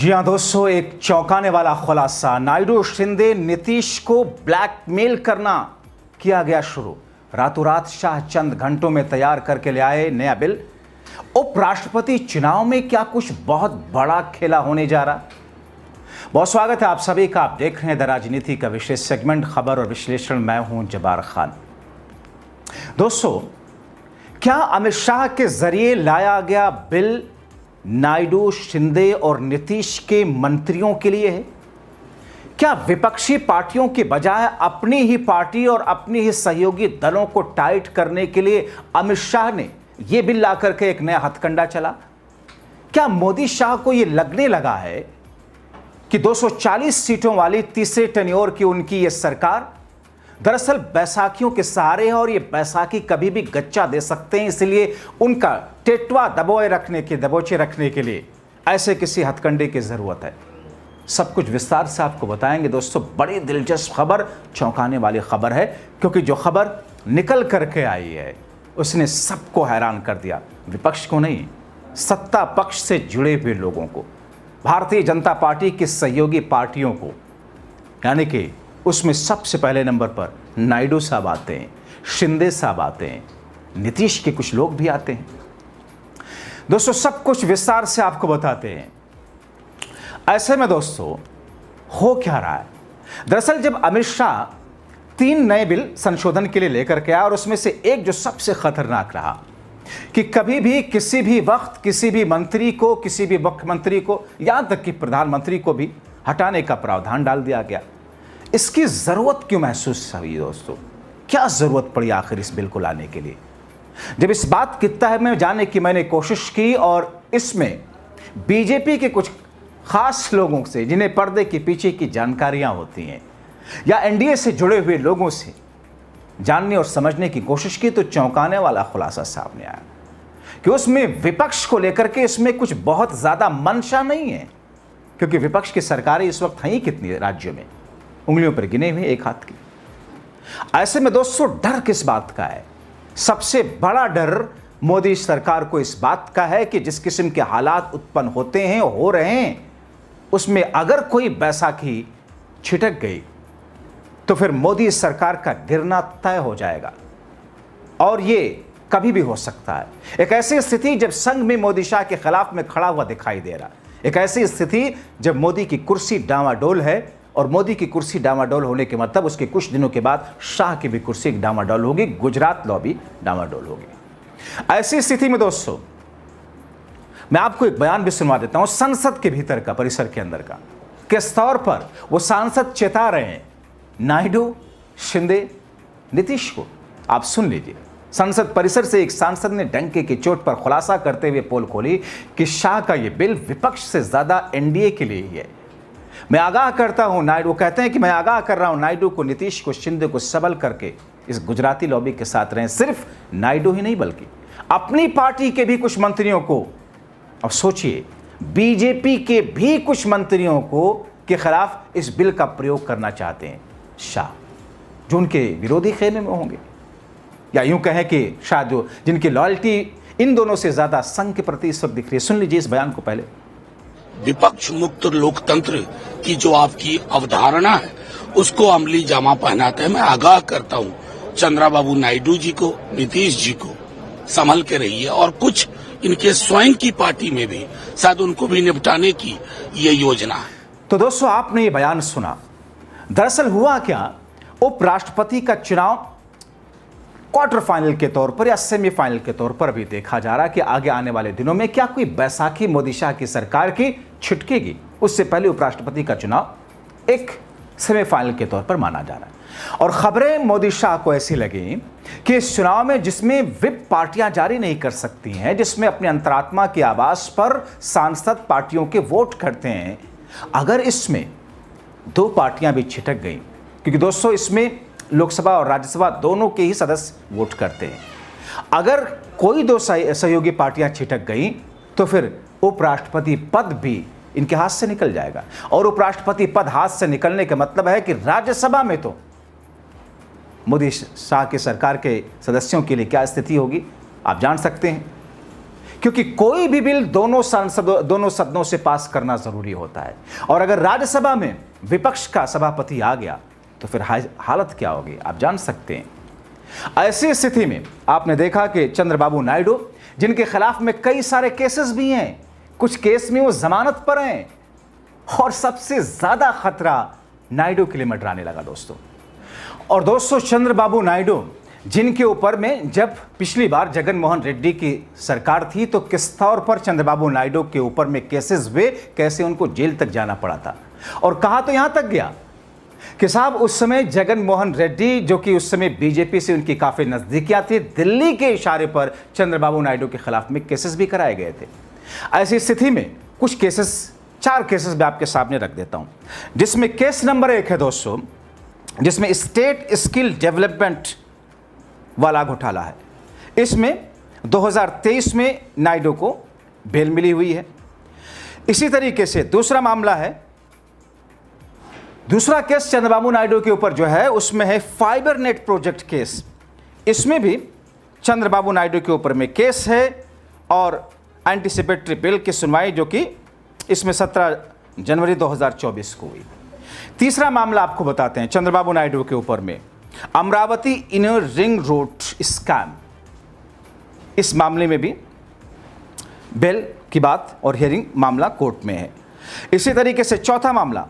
जी हाँ दोस्तों, एक चौंकाने वाला खुलासा। नायडू शिंदे नीतीश को ब्लैकमेल करना किया गया शुरू। रातों रात शाह चंद घंटों में तैयार करके ले आए नया बिल। उपराष्ट्रपति चुनाव में क्या कुछ बहुत बड़ा खेला होने जा रहा। बहुत स्वागत है आप सभी का। आप देख रहे हैं द राजनीति का विशेष सेगमेंट खबर और विश्लेषण। मैं हूं जबार खान। दोस्तों, क्या अमित शाह के जरिए लाया गया बिल नायडू, शिंदे और नीतीश के मंत्रियों के लिए है? क्या विपक्षी पार्टियों के बजाय अपनी ही पार्टी और अपनी ही सहयोगी दलों को टाइट करने के लिए अमित शाह ने यह बिल लाकर के एक नया हथकंडा चला? क्या मोदी शाह को यह लगने लगा है कि 240 सीटों वाली तीसरे टेन्योर की उनकी यह सरकार दरअसल बैसाखियों के सहारे है और ये बैसाखी कभी भी गच्चा दे सकते हैं, इसलिए उनका टेटवा दबोचे रखने के लिए ऐसे किसी हथकंडे की जरूरत है? सब कुछ विस्तार से आपको बताएंगे दोस्तों। बड़ी दिलचस्प खबर, चौंकाने वाली खबर है, क्योंकि जो खबर निकल करके आई है उसने सबको हैरान कर दिया। विपक्ष को नहीं, सत्ता पक्ष से जुड़े हुए लोगों को, भारतीय जनता पार्टी की सहयोगी पार्टियों को। यानी कि उसमें सबसे पहले नंबर पर नायडू साहब आते हैं, शिंदे साहब आते हैं, नीतीश के कुछ लोग भी आते हैं। दोस्तों, सब कुछ विस्तार से आपको बताते हैं। ऐसे में दोस्तों हो क्या रहा है? दरअसल जब अमित शाह 3 नए बिल संशोधन के लिए लेकर के आया और उसमें से एक जो सबसे खतरनाक रहा कि कभी भी किसी भी वक्त किसी भी मंत्री को, किसी भी मुख्यमंत्री को, यहां तक कि प्रधानमंत्री को भी हटाने का प्रावधान डाल दिया गया। इसकी जरूरत क्यों महसूस हुई दोस्तों? क्या जरूरत पड़ी आखिर इस बिल को लाने के लिए? जब इस बात की तह में जाने की मैंने कोशिश की और इसमें बीजेपी के कुछ खास लोगों से, जिन्हें पर्दे के पीछे की जानकारियां होती हैं, या एनडीए से जुड़े हुए लोगों से जानने और समझने की कोशिश की, तो चौंकाने वाला खुलासा सामने आया कि उसमें विपक्ष को लेकर के इसमें कुछ बहुत ज्यादा मंशा नहीं है, क्योंकि विपक्ष की सरकारें इस वक्त हैं ही कितनी राज्यों में, उंगलियों पर गिने हुए एक हाथ की। ऐसे में दोस्तों डर किस बात का है? सबसे बड़ा डर मोदी सरकार को इस बात का है कि जिस किस्म के हालात उत्पन्न होते हैं, हो रहे हैं, उसमें अगर कोई बैसाखी छिटक गई तो फिर मोदी सरकार का गिरना तय हो जाएगा। और यह कभी भी हो सकता है। एक ऐसी स्थिति जब संघ में मोदी शाह के खिलाफ में खड़ा हुआ दिखाई दे रहा, एक ऐसी स्थिति जब मोदी की कुर्सी डामाडोल है, और मोदी की कुर्सी डामाडोल होने के मतलब उसके कुछ दिनों के बाद शाह की भी कुर्सी डामाडोल होगी, गुजरात लॉबी डामाडोल होगी। ऐसी स्थिति में दोस्तों मैं आपको एक बयान भी सुनवा देता हूं संसद के भीतर का, परिसर के अंदर का। किस तौर पर वो सांसद चेता रहे हैं नायडू, शिंदे, नीतीश को, आप सुन लीजिए। संसद परिसर से एक सांसद ने डंके की चोट पर खुलासा करते हुए पोल खोली कि शाह का यह बिल विपक्ष से ज्यादा एनडीए के लिए ही है। मैं आगाह करता हूं, नायडू कहते हैं कि मैं आगाह कर रहा हूं नायडू को, नीतीश को, शिंदे को सबल करके इस गुजराती लॉबी के साथ रहें। सिर्फ नायडू ही नहीं बल्कि अपनी पार्टी के भी कुछ मंत्रियों को, अब सोचिए बीजेपी के भी कुछ मंत्रियों को के खिलाफ इस बिल का प्रयोग करना चाहते हैं शाह, जो उनके विरोधी खेमे में होंगे, या यूं कहें कि शायद जो जिनकी लॉयल्टी इन दोनों से ज्यादा संघ के प्रति इस वक्त दिख रही है। सुन लीजिए इस बयान को पहले। विपक्ष मुक्त लोकतंत्र की जो आपकी अवधारणा है उसको अमली जामा पहनाते हैं। मैं आगाह करता हूं चंद्रबाबू नायडू जी को, नीतीश जी को, संभल के रहिए। और कुछ इनके स्वयं की पार्टी में भी शायद उनको भी निपटाने की ये योजना है। तो दोस्तों आपने ये बयान सुना। दरअसल हुआ क्या, उपराष्ट्रपति का चुनाव क्वार्टर फाइनल के तौर पर या सेमीफाइनल के तौर पर भी देखा जा रहा है कि आगे आने वाले दिनों में क्या कोई बैसाखी मोदी शाह की सरकार की छिटकेगी। उससे पहले उपराष्ट्रपति का चुनाव एक सेमीफाइनल के तौर पर माना जा रहा है। और खबरें मोदी शाह को ऐसी लगी कि इस चुनाव में, जिसमें विप पार्टियां जारी नहीं कर सकती हैं, जिसमें अपनी अंतरात्मा की आवाज पर सांसद पार्टियों के वोट करते हैं, अगर इसमें 2 पार्टियां भी छिटक गई, क्योंकि दोस्तों इसमें लोकसभा और राज्यसभा दोनों के ही सदस्य वोट करते हैं, अगर कोई 2 सहयोगी पार्टियां छिटक गई तो फिर उपराष्ट्रपति पद भी इनके हाथ से निकल जाएगा। और उपराष्ट्रपति पद हाथ से निकलने का मतलब है कि राज्यसभा में तो मोदी शाह की सरकार के सदस्यों के लिए क्या स्थिति होगी आप जान सकते हैं। क्योंकि कोई भी बिल दोनों सदनों से पास करना जरूरी होता है। और अगर राज्यसभा में विपक्ष का सभापति आ गया तो फिर हालत क्या होगी आप जान सकते हैं। ऐसी स्थिति में आपने देखा कि चंद्रबाबू नायडू, जिनके खिलाफ में कई सारे केसेस भी हैं, कुछ केस में वो जमानत पर हैं, और सबसे ज्यादा खतरा नायडू के लिए मंडराने लगा दोस्तों। और दोस्तों, चंद्रबाबू नायडू, जिनके ऊपर में जब पिछली बार जगन मोहन रेड्डी की सरकार थी तो किस तौर पर चंद्रबाबू नायडू के ऊपर में केसेस हुए, कैसे उनको जेल तक जाना पड़ा था। और कहा तो यहां तक गया कि साहब उस समय जगन मोहन रेड्डी, जो कि उस समय बीजेपी से उनकी काफी नजदीकियां थी, दिल्ली के इशारे पर चंद्रबाबू नायडू के खिलाफ में केसेस भी कराए गए थे। ऐसी स्थिति में कुछ केसेस, 4 केसेस मैं आपके सामने रख देता हूं, जिसमें केस नंबर 1 है दोस्तों, जिसमें स्टेट स्किल डेवलपमेंट वाला घोटाला है। इसमें 2023 में नायडू को बेल मिली हुई है। इसी तरीके से दूसरा मामला है, दूसरा केस चंद्रबाबू नायडू के ऊपर जो है उसमें है फाइबर नेट प्रोजेक्ट केस। इसमें भी चंद्रबाबू नायडू के ऊपर में केस है और एंटीसिपेटरी बिल की सुनवाई जो कि इसमें 17 जनवरी 2024 को हुई। तीसरा मामला आपको बताते हैं चंद्रबाबू नायडू के ऊपर में, Amravati inner ring road scam. इस मामले में भी बेल की बात और हियरिंग मामला कोर्ट में है। इसी तरीके से चौथा मामला,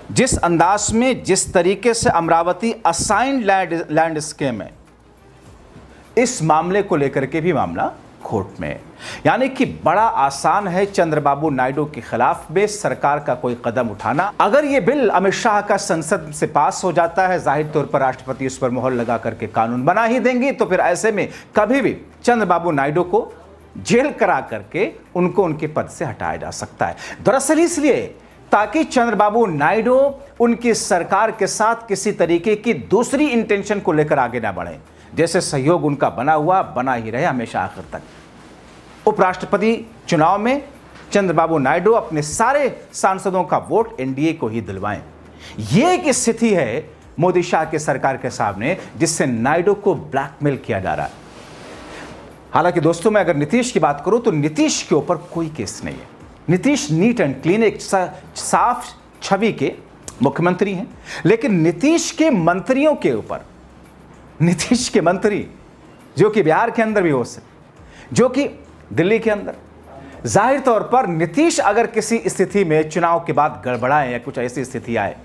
जिस अंदाज में, जिस तरीके से अमरावती असाइंड लैंड स्कीम है, इस मामले को लेकर के भी मामला कोर्ट में है। यानी कि बड़ा आसान है चंद्रबाबू नायडू के खिलाफ में सरकार का कोई कदम उठाना। अगर ये बिल अमित शाह का संसद से पास हो जाता है, जाहिर तौर पर राष्ट्रपति उस पर मोहर लगा करके कानून बना ही देंगे, तो फिर ऐसे में कभी भी चंद्रबाबू नायडू को जेल करा करके उनको उनके पद से हटाया जा सकता है। दरअसल इसलिए ताकि चंद्रबाबू नायडू उनकी सरकार के साथ किसी तरीके की दूसरी इंटेंशन को लेकर आगे ना बढ़े। जैसे सहयोग उनका बना ही रहे हमेशा आखिर तक। उपराष्ट्रपति चुनाव में चंद्रबाबू नायडू अपने सारे सांसदों का वोट एनडीए को ही दिलवाएं। यह एक स्थिति है मोदी शाह की सरकार के सामने जिससे नायडू को ब्लैकमेल किया जा रहा है। हालांकि दोस्तों, मैं अगर नीतीश की बात करूं तो नीतीश के ऊपर कोई केस नहीं है। नीतीश नीट एंड क्लीन, एक साफ छवि के मुख्यमंत्री हैं। लेकिन नीतीश के मंत्रियों के ऊपर, नीतीश के मंत्री जो कि बिहार के अंदर भी हो सकते, जो कि दिल्ली के अंदर, जाहिर तौर पर नीतीश अगर किसी स्थिति में चुनाव के बाद गड़बड़ाए या कुछ ऐसी स्थिति आए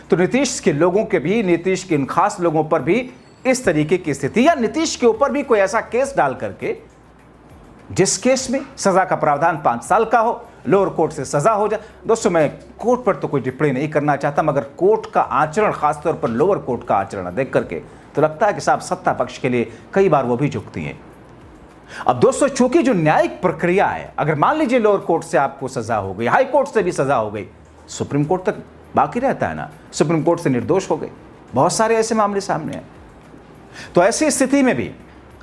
तो नीतीश के लोगों के भी, नीतीश के इन खास लोगों पर भी इस तरीके की स्थिति, या नीतीश के ऊपर भी कोई ऐसा केस डाल करके जिस केस में सजा का प्रावधान 5 साल का हो, लोअर कोर्ट से सजा हो जाए। दोस्तों, मैं कोर्ट पर तो कोई टिप्पणी नहीं करना चाहता, मगर कोर्ट का आचरण, खासतौर पर लोअर कोर्ट का आचरण देख करके तो लगता है कि साहब सत्ता पक्ष के लिए कई बार वो भी झुकती हैं। अब दोस्तों, चूंकि जो न्यायिक प्रक्रिया है, अगर मान लीजिए लोअर कोर्ट से आपको सजा हो गई, हाई कोर्ट से भी सजा हो गई, सुप्रीम कोर्ट तक बाकी रहता है ना, सुप्रीम कोर्ट से निर्दोष हो गए। बहुत सारे ऐसे मामले सामने हैं। तो ऐसी स्थिति में भी,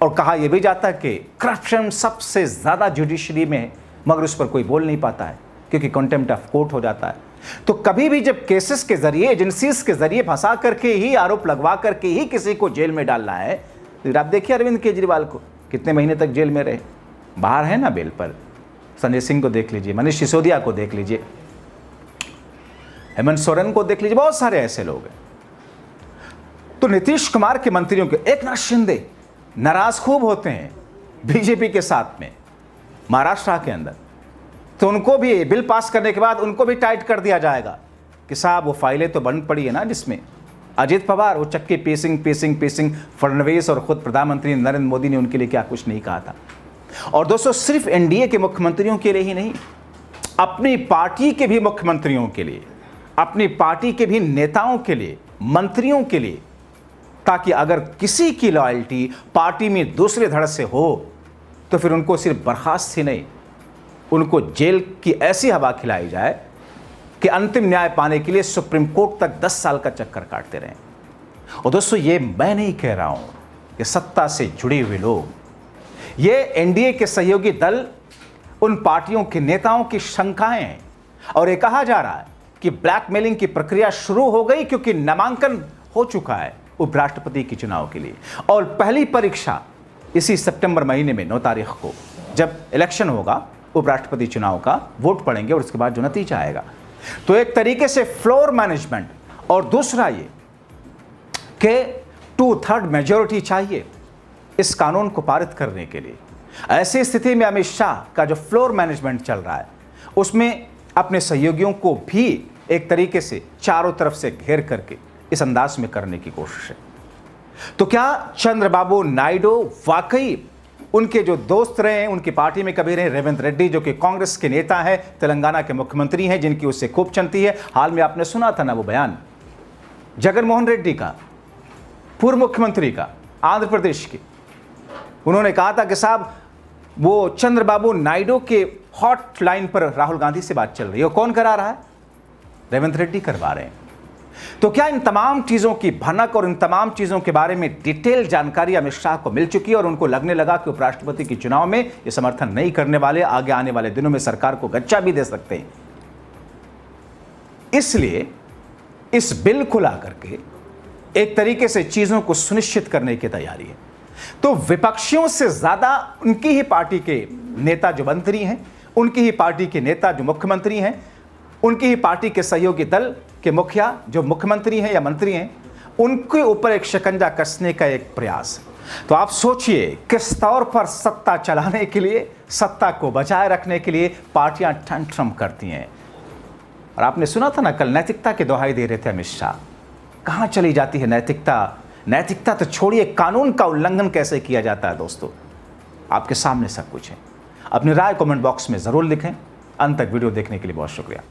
और कहा यह भी जाता है कि करप्शन सबसे ज्यादा जुडिशरी में है, मगर उस पर कोई बोल नहीं पाता है क्योंकि कंटेम्प्ट ऑफ कोर्ट हो जाता है। तो कभी भी जब केसेस के जरिए, एजेंसीज के जरिए फंसा करके ही, आरोप लगवा करके ही किसी को जेल में डालना है, तो आप देखिए अरविंद केजरीवाल को कितने महीने तक जेल में रहे, बाहर है ना बेल पर। संजय सिंह को देख लीजिए, मनीष सिसोदिया को देख लीजिए, हेमंत सोरेन को देख लीजिए, बहुत सारे ऐसे लोग हैं। तो नीतीश कुमार के मंत्रियों के, एकनाथ शिंदे नाराज खूब होते हैं बीजेपी के साथ में महाराष्ट्र के अंदर, तो उनको भी बिल पास करने के बाद उनको भी टाइट कर दिया जाएगा कि साहब वो फाइलें तो बंद पड़ी है ना, जिसमें अजीत पवार वो चक्की पीसिंग फडणवीस और खुद प्रधानमंत्री नरेंद्र मोदी ने उनके लिए क्या कुछ नहीं कहा था। और दोस्तों, सिर्फ एनडीए के मुख्यमंत्रियों के लिए ही नहीं, अपनी पार्टी के भी मुख्यमंत्रियों के लिए, अपनी पार्टी के भी नेताओं के लिए, मंत्रियों के लिए, ताकि अगर किसी की लॉयल्टी पार्टी में दूसरे धड़ से हो तो फिर उनको सिर्फ बर्खास्त ही नहीं, उनको जेल की ऐसी हवा खिलाई जाए कि अंतिम न्याय पाने के लिए सुप्रीम कोर्ट तक 10 साल का चक्कर काटते रहें। और दोस्तों, ये मैं नहीं कह रहा हूं कि सत्ता से जुड़े हुए लोग, ये एनडीए के सहयोगी दल, उन पार्टियों के नेताओं की शंकाएं हैं। और ये कहा जा रहा है कि ब्लैकमेलिंग की प्रक्रिया शुरू हो गई क्योंकि नामांकन हो चुका है उपराष्ट्रपति के चुनाव के लिए, और पहली परीक्षा इसी सितंबर महीने में 9 तारीख को जब इलेक्शन होगा उपराष्ट्रपति चुनाव का, वोट पड़ेंगे और उसके बाद जो नतीजा आएगा। तो एक तरीके से फ्लोर मैनेजमेंट, और दूसरा ये कि 2/3 मेजॉरिटी चाहिए इस कानून को पारित करने के लिए। ऐसी स्थिति में अमित शाह का जो फ्लोर मैनेजमेंट चल रहा है उसमें अपने सहयोगियों को भी एक तरीके से चारों तरफ से घेर करके इस अंदाज में करने की कोशिश है। तो क्या चंद्रबाबू नायडू वाकई उनके जो दोस्त रहे हैं, उनकी पार्टी में कभी रहे, रेवंत रेड्डी जो कि कांग्रेस के नेता हैं, तेलंगाना के मुख्यमंत्री हैं, जिनकी उससे खूब चलती है। हाल में आपने सुना था ना वो बयान जगन मोहन रेड्डी का, पूर्व मुख्यमंत्री का, आंध्र प्रदेश की। उन्होंने कहा था कि साहब वो चंद्रबाबू नायडू के हॉट लाइन पर राहुल गांधी से बात चल रही है, कौन करा रहा है? रेवंत रेड्डी करवा रहे हैं। तो क्या इन तमाम चीजों की भनक और इन तमाम चीजों के बारे में डिटेल जानकारी अमित शाह को मिल चुकी है और उनको लगने लगा कि उपराष्ट्रपति के चुनाव में ये समर्थन नहीं करने वाले, आगे आने वाले दिनों में सरकार को गच्चा भी दे सकते हैं। इसलिए इस बिल को ला करके एक तरीके से चीजों को सुनिश्चित करने की तैयारी है। तो विपक्षियों से ज्यादा उनकी ही पार्टी के नेता जो मंत्री हैं, उनकी ही पार्टी के नेता जो मुख्यमंत्री हैं, उनकी ही पार्टी के सहयोगी दल के मुखिया जो मुख्यमंत्री हैं या मंत्री हैं, उनके ऊपर एक शिकंजा कसने का एक प्रयास। तो आप सोचिए किस तौर पर सत्ता चलाने के लिए, सत्ता को बचाए रखने के लिए पार्टियां टंट्रम करती हैं। और आपने सुना था ना कल नैतिकता की दुहाई दे रहे थे अमित शाह। कहां चली जाती है नैतिकता? नैतिकता तो छोड़िए, कानून का उल्लंघन कैसे किया जाता है दोस्तों, आपके सामने सब कुछ है। अपनी राय कमेंट बॉक्स में जरूर लिखें। अंत तक वीडियो देखने के लिए बहुत शुक्रिया।